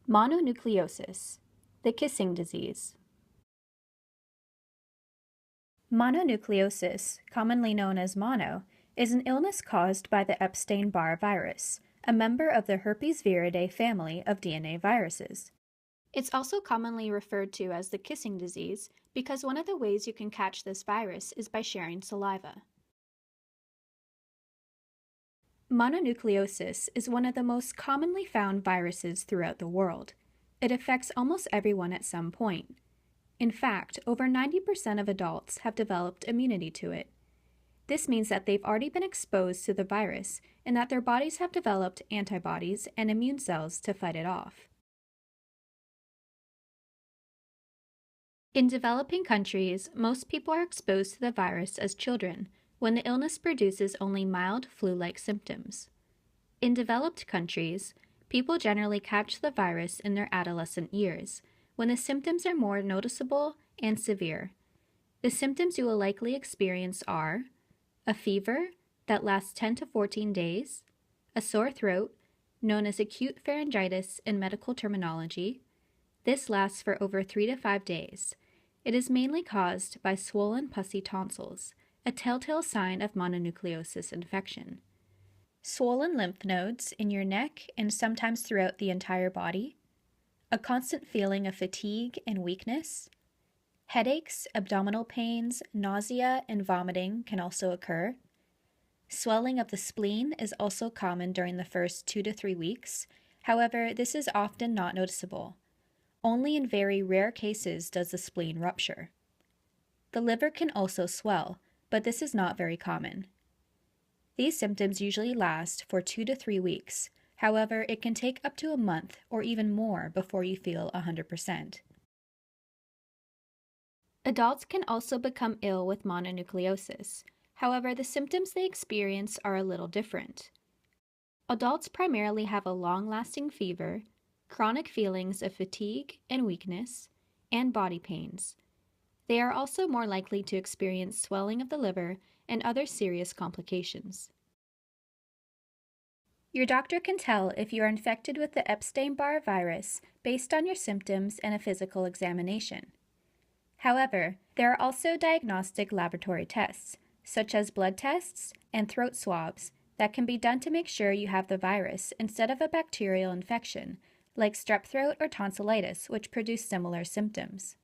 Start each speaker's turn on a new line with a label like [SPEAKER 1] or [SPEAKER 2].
[SPEAKER 1] Mononucleosis, the kissing disease. Mononucleosis, commonly known as mono, is an illness caused by the Epstein-Barr virus, a member of the herpes viridae family of DNA viruses. It's also commonly referred to as the kissing disease because one of the ways you can catch this virus is by sharing saliva. Mononucleosis is one of the most commonly found viruses throughout the world. It affects almost everyone at some point. In fact, over 90% of adults have developed immunity to it. This means that they've already been exposed to the virus and that their bodies have developed antibodies and immune cells to fight it off. In developing countries, most people are exposed to the virus as children, when the illness produces only mild flu-like symptoms. In developed countries, people generally catch the virus in their adolescent years, when the symptoms are more noticeable and severe. The symptoms you will likely experience are a fever that lasts 10 to 14 days, a sore throat, known as acute pharyngitis in medical terminology. This lasts for over 3 to 5 days. It is mainly caused by swollen pussy tonsils, a telltale sign of mononucleosis infection. Swollen lymph nodes in your neck and sometimes throughout the entire body. A constant feeling of fatigue and weakness. Headaches, abdominal pains, nausea, and vomiting can also occur. Swelling of the spleen is also common during the first 2 to 3 weeks. However, this is often not noticeable. Only in very rare cases does the spleen rupture. The liver can also swell, but this is not very common. These symptoms usually last for 2 to 3 weeks. However, it can take up to a month or even more before you feel 100%. Adults can also become ill with mononucleosis. However, the symptoms they experience are a little different. Adults primarily have a long-lasting fever, chronic feelings of fatigue and weakness, and body pains. They are also more likely to experience swelling of the liver and other serious complications. Your doctor can tell if you are infected with the Epstein-Barr virus based on your symptoms and a physical examination. However, there are also diagnostic laboratory tests, such as blood tests and throat swabs, that can be done to make sure you have the virus instead of a bacterial infection, like strep throat or tonsillitis, which produce similar symptoms.